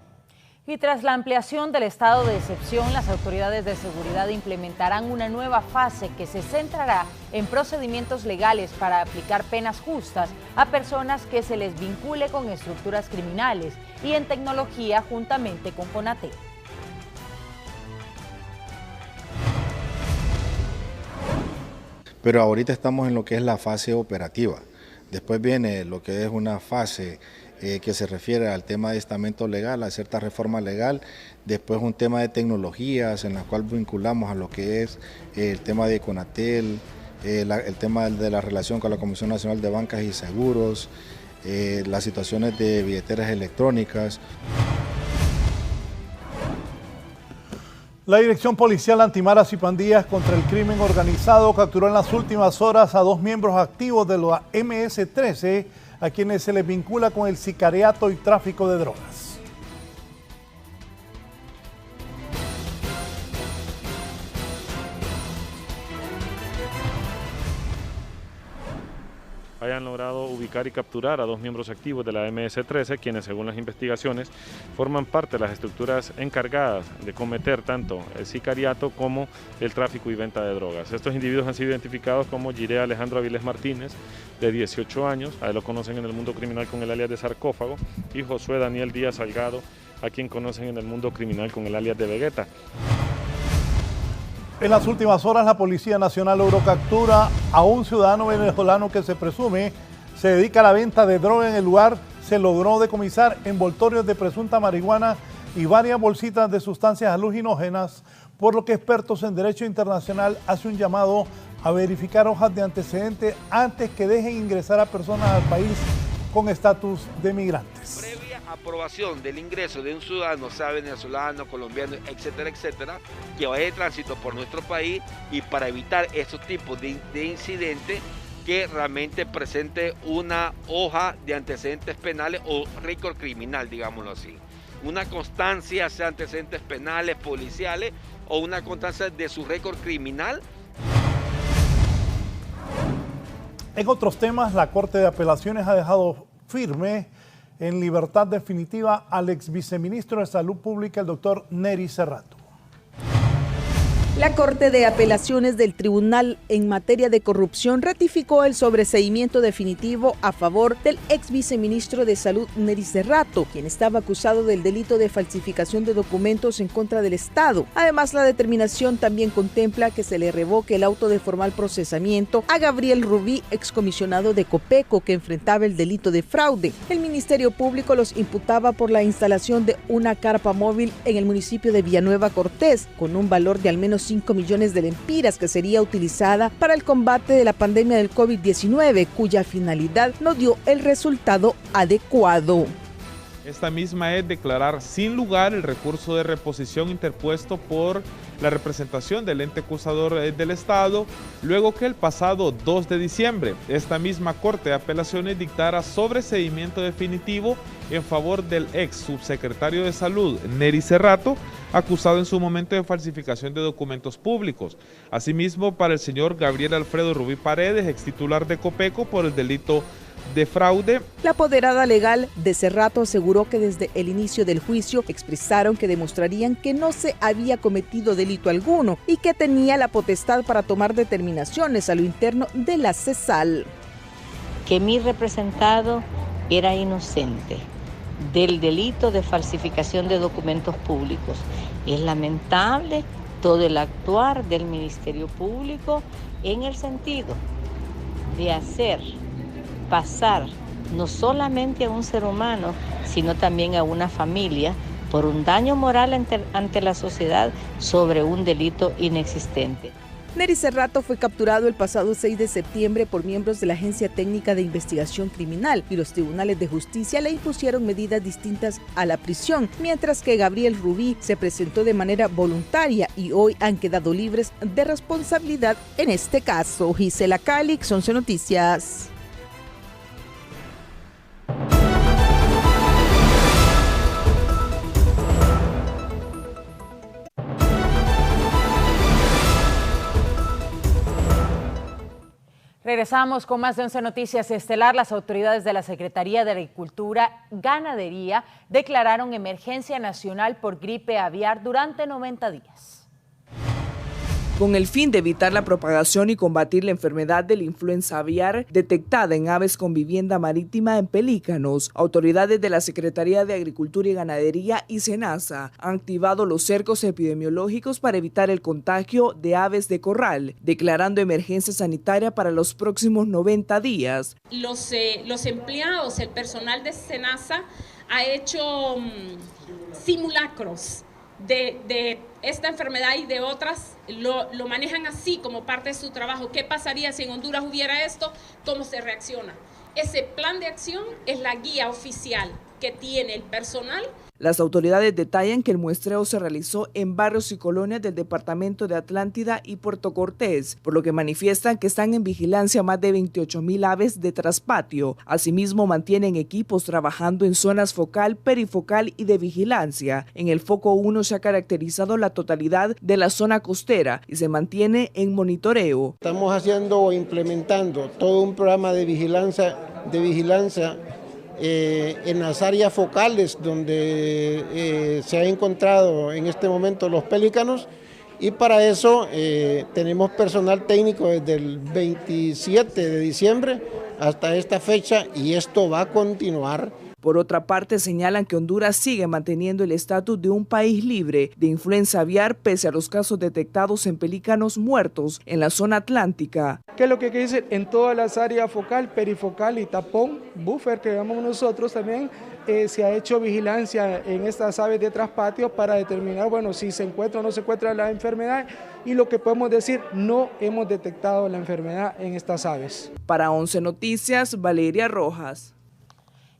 Y tras la ampliación del estado de excepción, las autoridades de seguridad implementarán una nueva fase que se centrará en procedimientos legales para aplicar penas justas a personas que se les vincule con estructuras criminales y en tecnología juntamente con CONATEL. Pero ahorita estamos en lo que es la fase operativa. Después viene lo que es una fase que se refiere al tema de estamento legal, a cierta reforma legal, después un tema de tecnologías en la cual vinculamos a lo que es el tema de CONATEL, el tema de la relación con la Comisión Nacional de Bancas y Seguros, las situaciones de billeteras electrónicas. La Dirección Policial Antimaras y Pandillas contra el Crimen Organizado capturó en las últimas horas a 2 miembros activos de la MS-13, a quienes se les vincula con el sicariato y tráfico de drogas. Hayan logrado ubicar y capturar a 2 miembros activos de la MS-13, quienes según las investigaciones forman parte de las estructuras encargadas de cometer tanto el sicariato como el tráfico y venta de drogas. Estos individuos han sido identificados como Jiré Alejandro Avilés Martínez, de 18 años, a él lo conocen en el mundo criminal con el alias de Sarcófago, y Josué Daniel Díaz Salgado, a quien conocen en el mundo criminal con el alias de Vegeta. En las últimas horas, la Policía Nacional logró captura a un ciudadano venezolano que se presume se dedica a la venta de droga. En el lugar se logró decomisar envoltorios de presunta marihuana y varias bolsitas de sustancias alucinógenas, por lo que expertos en derecho internacional hacen un llamado a verificar hojas de antecedentes antes que dejen ingresar a personas al país con estatus de migrantes. Previa aprobación del ingreso de un ciudadano, sea venezolano, colombiano, etcétera, etcétera, que vaya de tránsito por nuestro país, y para evitar estos tipos de incidentes, que realmente presente una hoja de antecedentes penales o récord criminal, digámoslo así. Una constancia, sea antecedentes penales, policiales, o una constancia de su récord criminal. En otros temas, la Corte de Apelaciones ha dejado firme en libertad definitiva al ex viceministro de Salud Pública, el doctor Nery Serrato. La Corte de Apelaciones del Tribunal en materia de corrupción ratificó el sobreseimiento definitivo a favor del ex viceministro de Salud Nery Serrato, quien estaba acusado del delito de falsificación de documentos en contra del Estado. Además, la determinación también contempla que se le revoque el auto de formal procesamiento a Gabriel Rubí, excomisionado de Copeco, que enfrentaba el delito de fraude. El Ministerio Público los imputaba por la instalación de una carpa móvil en el municipio de Villanueva Cortés, con un valor de al menos 5 millones de lempiras, que sería utilizada para el combate de la pandemia del COVID-19, cuya finalidad no dio el resultado adecuado. Esta misma es declarar sin lugar el recurso de reposición interpuesto por la representación del ente acusador del Estado, luego que el pasado 2 de diciembre esta misma Corte de Apelaciones dictara sobreseimiento definitivo en favor del ex subsecretario de Salud, Nery Serrato, acusado en su momento de falsificación de documentos públicos. Asimismo, para el señor Gabriel Alfredo Rubí Paredes, ex titular de Copeco, por el delito de fraude. La apoderada legal de Serrato aseguró que desde el inicio del juicio expresaron que demostrarían que no se había cometido delito alguno y que tenía la potestad para tomar determinaciones a lo interno de la CESAL. Que mi representado era inocente del delito de falsificación de documentos públicos. Es lamentable todo el actuar del Ministerio Público en el sentido de hacer pasar no solamente a un ser humano, sino también a una familia por un daño moral ante la sociedad sobre un delito inexistente. Nery Serrato fue capturado el pasado 6 de septiembre por miembros de la Agencia Técnica de Investigación Criminal y los tribunales de justicia le impusieron medidas distintas a la prisión, mientras que Gabriel Rubí se presentó de manera voluntaria y hoy han quedado libres de responsabilidad en este caso. Gisela Calix, 11 Noticias. Regresamos con más de 11 Noticias Estelar. Las autoridades de la Secretaría de Agricultura y Ganadería declararon emergencia nacional por gripe aviar durante 90 días. Con el fin de evitar la propagación y combatir la enfermedad de la influenza aviar detectada en aves con vivienda marítima en pelícanos, autoridades de la Secretaría de Agricultura y Ganadería y SENASA han activado los cercos epidemiológicos para evitar el contagio de aves de corral, declarando emergencia sanitaria para los próximos 90 días. Los empleados, el personal de SENASA ha hecho simulacros de esta enfermedad y de otras, lo manejan así como parte de su trabajo. ¿Qué pasaría si en Honduras hubiera esto? ¿Cómo se reacciona? Ese plan de acción es la guía oficial que tiene el personal. Las autoridades detallan que el muestreo se realizó en barrios y colonias del departamento de Atlántida y Puerto Cortés, por lo que manifiestan que están en vigilancia más de 28,000 aves de traspatio. Asimismo, mantienen equipos trabajando en zonas focal, perifocal y de vigilancia. En el foco 1 se ha caracterizado la totalidad de la zona costera y se mantiene en monitoreo. Estamos haciendo o implementando todo un programa de vigilancia en las áreas focales donde se ha encontrado en este momento los pelícanos, y para eso tenemos personal técnico desde el 27 de diciembre hasta esta fecha, y esto va a continuar. Por otra parte, señalan que Honduras sigue manteniendo el estatus de un país libre de influenza aviar pese a los casos detectados en pelícanos muertos en la zona atlántica. ¿Qué es lo que hay que decir? En todas las áreas focal, perifocal y tapón, buffer que llamamos nosotros también, se ha hecho vigilancia en estas aves de traspatio para determinar, bueno, si se encuentra o no se encuentra la enfermedad, y lo que podemos decir, no hemos detectado la enfermedad en estas aves. Para 11 Noticias, Valeria Rojas.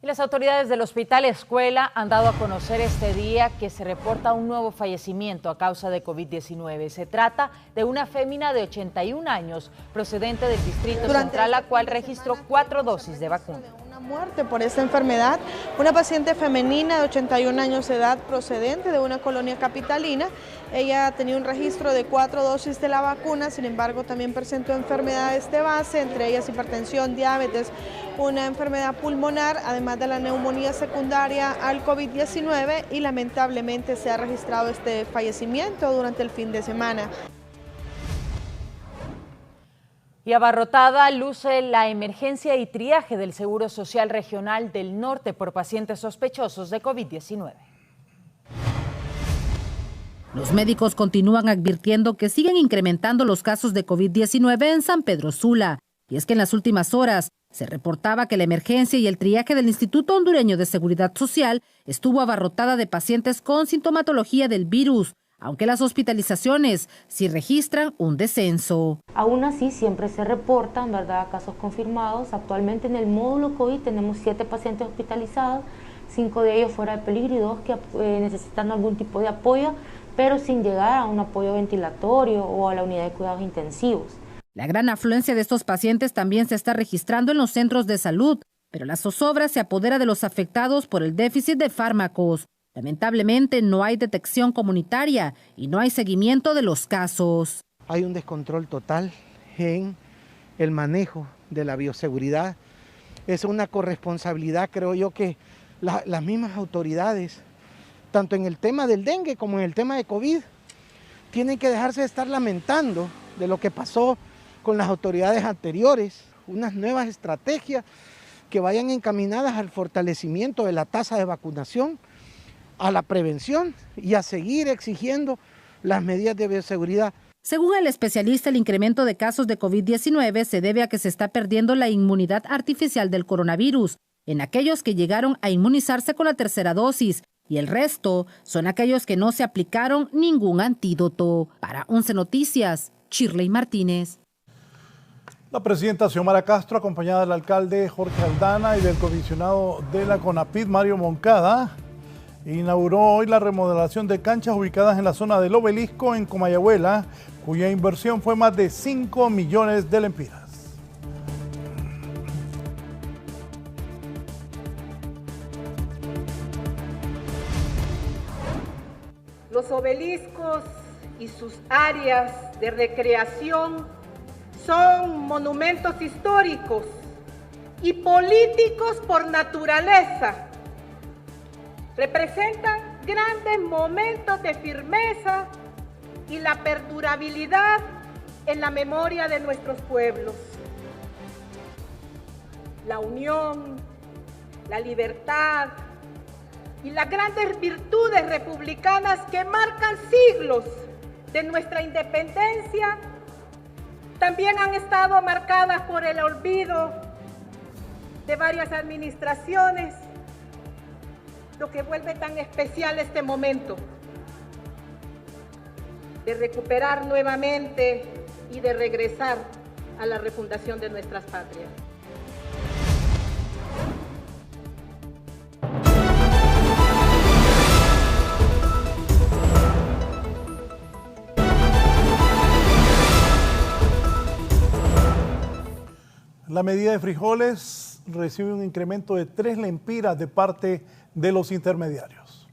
Y las autoridades del Hospital Escuela han dado a conocer este día que se reporta un nuevo fallecimiento a causa de COVID-19. Se trata de una fémina de 81 años procedente del Distrito Central, la cual registró 4 dosis de vacuna. Muerte por esta enfermedad, una paciente femenina de 81 años de edad procedente de una colonia capitalina. Ella tenía un registro de 4 dosis de la vacuna, sin embargo también presentó enfermedades de base, entre ellas hipertensión, diabetes, una enfermedad pulmonar, además de la neumonía secundaria al COVID-19, y lamentablemente se ha registrado este fallecimiento durante el fin de semana. Y abarrotada luce la emergencia y triaje del Seguro Social Regional del Norte por pacientes sospechosos de COVID-19. Los médicos continúan advirtiendo que siguen incrementando los casos de COVID-19 en San Pedro Sula. Y es que en las últimas horas se reportaba que la emergencia y el triaje del Instituto Hondureño de Seguridad Social estuvo abarrotada de pacientes con sintomatología del virus, aunque las hospitalizaciones sí registran un descenso. Aún así, siempre se reportan, ¿verdad?, casos confirmados. Actualmente en el módulo COVID tenemos 7 pacientes hospitalizados, 5 de ellos fuera de peligro y 2 que necesitan algún tipo de apoyo, pero sin llegar a un apoyo ventilatorio o a la unidad de cuidados intensivos. La gran afluencia de estos pacientes también se está registrando en los centros de salud, pero la zozobra se apodera de los afectados por el déficit de fármacos. Lamentablemente no hay detección comunitaria y no hay seguimiento de los casos. Hay un descontrol total en el manejo de la bioseguridad. Es una corresponsabilidad, creo yo, que las mismas autoridades, tanto en el tema del dengue como en el tema de COVID, tienen que dejarse de estar lamentando de lo que pasó con las autoridades anteriores, unas nuevas estrategias que vayan encaminadas al fortalecimiento de la tasa de vacunación, a la prevención y a seguir exigiendo las medidas de bioseguridad. Según el especialista, el incremento de casos de COVID-19 se debe a que se está perdiendo la inmunidad artificial del coronavirus en aquellos que llegaron a inmunizarse con la tercera dosis, y el resto son aquellos que no se aplicaron ningún antídoto. Para 11 Noticias, Shirley Martínez. La presidenta Xiomara Castro, acompañada del alcalde Jorge Aldana y del comisionado de la CONAPID, Mario Moncada, inauguró hoy la remodelación de canchas ubicadas en la zona del Obelisco en Comayagüela, cuya inversión fue más de 5 millones de lempiras. Los obeliscos y sus áreas de recreación son monumentos históricos y políticos por naturaleza. Representan grandes momentos de firmeza y la perdurabilidad en la memoria de nuestros pueblos. La unión, la libertad y las grandes virtudes republicanas que marcan siglos de nuestra independencia también han estado marcadas por el olvido de varias administraciones, lo que vuelve tan especial este momento de recuperar nuevamente y de regresar a la refundación de nuestras patrias. La medida de frijoles recibe un incremento de 3 lempiras de parte de los intermediarios.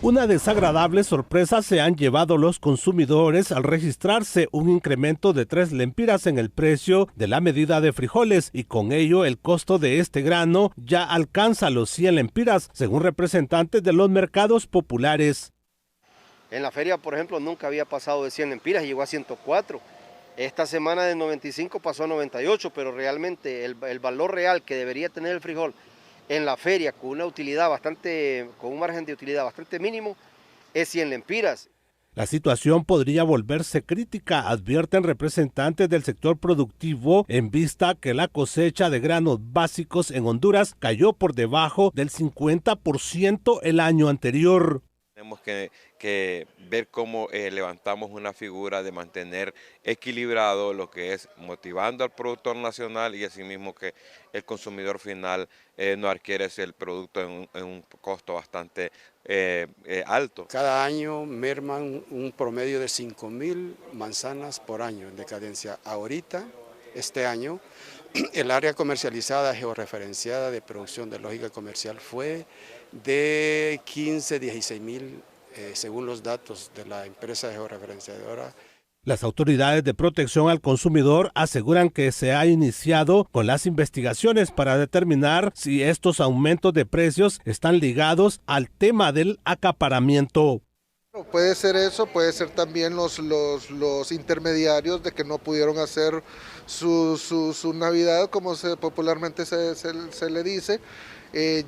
Una desagradable sorpresa se han llevado los consumidores al registrarse un incremento de 3 lempiras en el precio de la medida de frijoles, y con ello el costo de este grano ya alcanza los 100 lempiras, según representantes de los mercados populares. En la feria, por ejemplo, nunca había pasado de 100 lempiras, llegó a 104. Esta semana de 95 pasó a 98, pero realmente el valor real que debería tener el frijol en la feria con una utilidad con un margen de utilidad bastante mínimo es 100 lempiras. La situación podría volverse crítica, advierten representantes del sector productivo, en vista que la cosecha de granos básicos en Honduras cayó por debajo del 50% el año anterior. Tenemos que ver cómo levantamos una figura de mantener equilibrado lo que es motivando al productor nacional y asimismo que el consumidor final no adquiere el producto en un costo bastante alto. Cada año merman un promedio de 5.000 manzanas por año en decadencia. Ahorita, este año, el área comercializada georreferenciada de producción de lógica comercial fue de 16.000, según los datos de la empresa georreferenciadora. Las autoridades de protección al consumidor aseguran que se ha iniciado con las investigaciones para determinar si estos aumentos de precios están ligados al tema del acaparamiento. Puede ser eso, puede ser también los intermediarios de que no pudieron hacer su Navidad, como popularmente se le dice,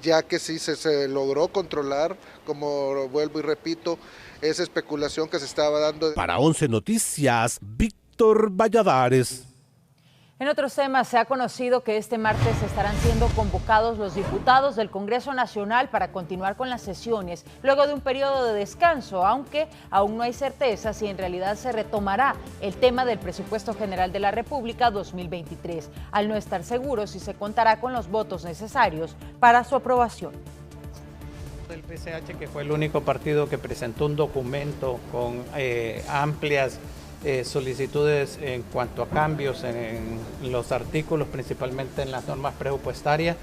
ya que sí se logró controlar, como vuelvo y repito, esa especulación que se estaba dando. Para 11 Noticias, Víctor Valladares. En otros temas, se ha conocido que este martes estarán siendo convocados los diputados del Congreso Nacional para continuar con las sesiones luego de un periodo de descanso, aunque aún no hay certeza si en realidad se retomará el tema del Presupuesto General de la República 2023, al no estar seguro si se contará con los votos necesarios para su aprobación. El PCH, que fue el único partido que presentó un documento con amplias solicitudes en cuanto a cambios en los artículos, principalmente en las normas presupuestarias,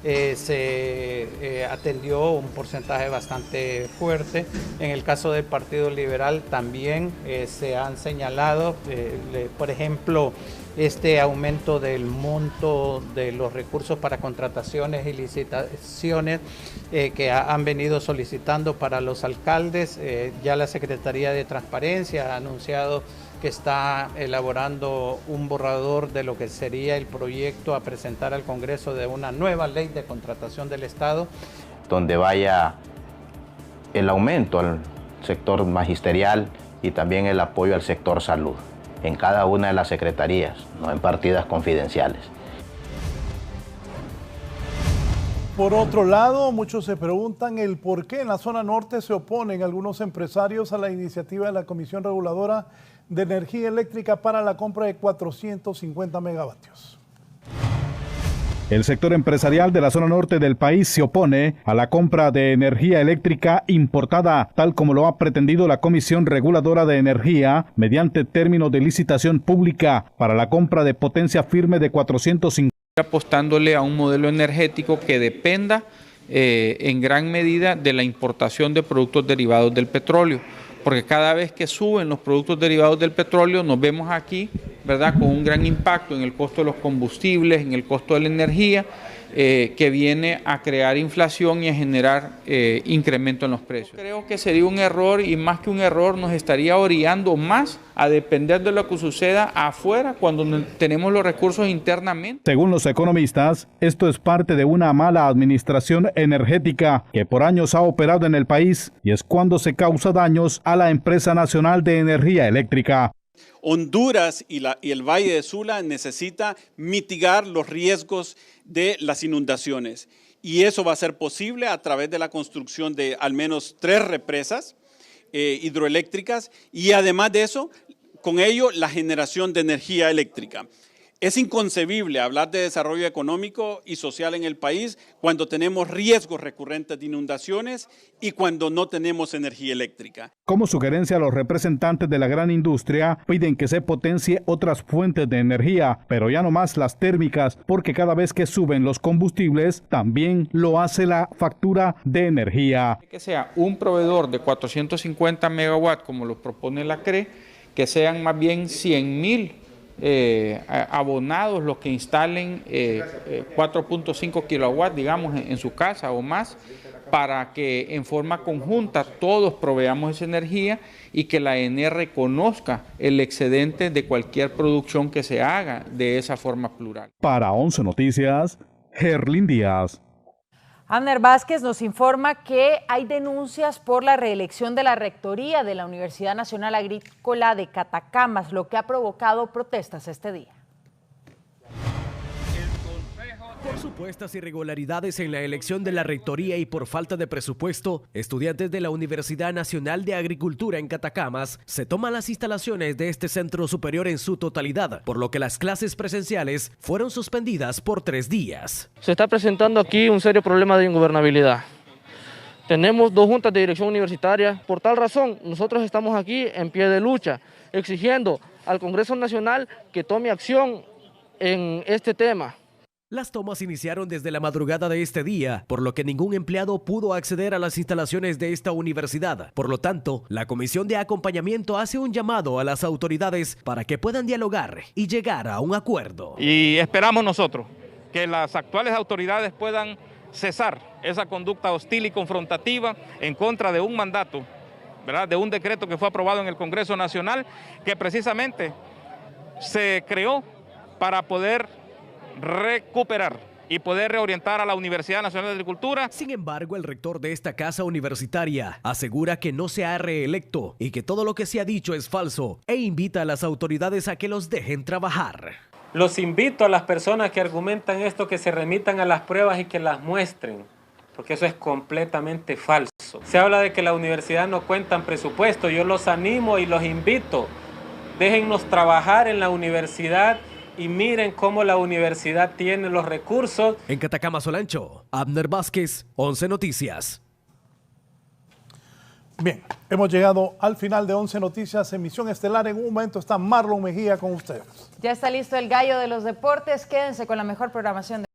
se atendió un porcentaje bastante fuerte. En el caso del Partido Liberal también se han señalado, por ejemplo, este aumento del monto de los recursos para contrataciones y licitaciones que han venido solicitando para los alcaldes. Ya la Secretaría de Transparencia ha anunciado que está elaborando un borrador de lo que sería el proyecto a presentar al Congreso de una nueva ley de contratación del Estado. Donde vaya el aumento al sector magisterial y también el apoyo al sector salud, en cada una de las secretarías, no en partidas confidenciales. Por otro lado, muchos se preguntan el por qué en la zona norte se oponen algunos empresarios a la iniciativa de la Comisión Reguladora de Energía Eléctrica para la compra de 450 megavatios. El sector empresarial de la zona norte del país se opone a la compra de energía eléctrica importada, tal como lo ha pretendido la Comisión Reguladora de Energía mediante término de licitación pública para la compra de potencia firme de 450. Apostándole a un modelo energético que dependa en gran medida de la importación de productos derivados del petróleo, porque cada vez que suben los productos derivados del petróleo nos vemos aquí, ¿verdad?, con un gran impacto en el costo de los combustibles, en el costo de la energía, que viene a crear inflación y a generar incremento en los precios. Creo que sería un error, y más que un error nos estaría orillando más a depender de lo que suceda afuera cuando tenemos los recursos internamente. Según los economistas, esto es parte de una mala administración energética que por años ha operado en el país y es cuando se causa daños a la empresa nacional de energía eléctrica. Honduras y el Valle de Sula necesita mitigar los riesgos de las inundaciones, y eso va a ser posible a través de la construcción de al menos 3 represas hidroeléctricas, y además de eso, con ello la generación de energía eléctrica. Es inconcebible hablar de desarrollo económico y social en el país cuando tenemos riesgos recurrentes de inundaciones y cuando no tenemos energía eléctrica. Como sugerencia, los representantes de la gran industria piden que se potencie otras fuentes de energía, pero ya no más las térmicas, porque cada vez que suben los combustibles, también lo hace la factura de energía. Que sea un proveedor de 450 megawatts, como lo propone la CRE, que sean más bien 100,000 abonados los que instalen 4.5 kilowatts, digamos, en su casa o más, para que en forma conjunta todos proveamos esa energía y que la ENE reconozca el excedente de cualquier producción que se haga de esa forma plural. Para 11 Noticias, Gerlin Díaz. Abner Vázquez nos informa que hay denuncias por la reelección de la rectoría de la Universidad Nacional Agrícola de Catacamas, lo que ha provocado protestas este día. Por supuestas irregularidades en la elección de la rectoría y por falta de presupuesto, estudiantes de la Universidad Nacional de Agricultura en Catacamas se toman las instalaciones de este centro superior en su totalidad, por lo que las clases presenciales fueron suspendidas por 3 días. Se está presentando aquí un serio problema de ingobernabilidad. Tenemos 2 juntas de dirección universitaria. Por tal razón, nosotros estamos aquí en pie de lucha, exigiendo al Congreso Nacional que tome acción en este tema. Las tomas iniciaron desde la madrugada de este día, por lo que ningún empleado pudo acceder a las instalaciones de esta universidad. Por lo tanto, la Comisión de Acompañamiento hace un llamado a las autoridades para que puedan dialogar y llegar a un acuerdo. Y esperamos nosotros que las actuales autoridades puedan cesar esa conducta hostil y confrontativa en contra de un mandato ¿verdad?, de un decreto que fue aprobado en el Congreso Nacional, que precisamente se creó para poder recuperar y poder reorientar a la Universidad Nacional de Agricultura. Sin embargo, el rector de esta casa universitaria asegura que no se ha reelecto y que todo lo que se ha dicho es falso e invita a las autoridades a que los dejen trabajar. Los invito a las personas que argumentan esto que se remitan a las pruebas y que las muestren, porque eso es completamente falso. Se habla de que la universidad no cuenta presupuesto. Yo los animo y los invito. Déjennos trabajar en la universidad y miren cómo la universidad tiene los recursos. En Catacama, Olancho, Abner Vázquez, 11 Noticias. Bien, hemos llegado al final de 11 Noticias, emisión estelar. En un momento está Marlon Mejía con ustedes. Ya está listo el gallo de los deportes. Quédense con la mejor programación de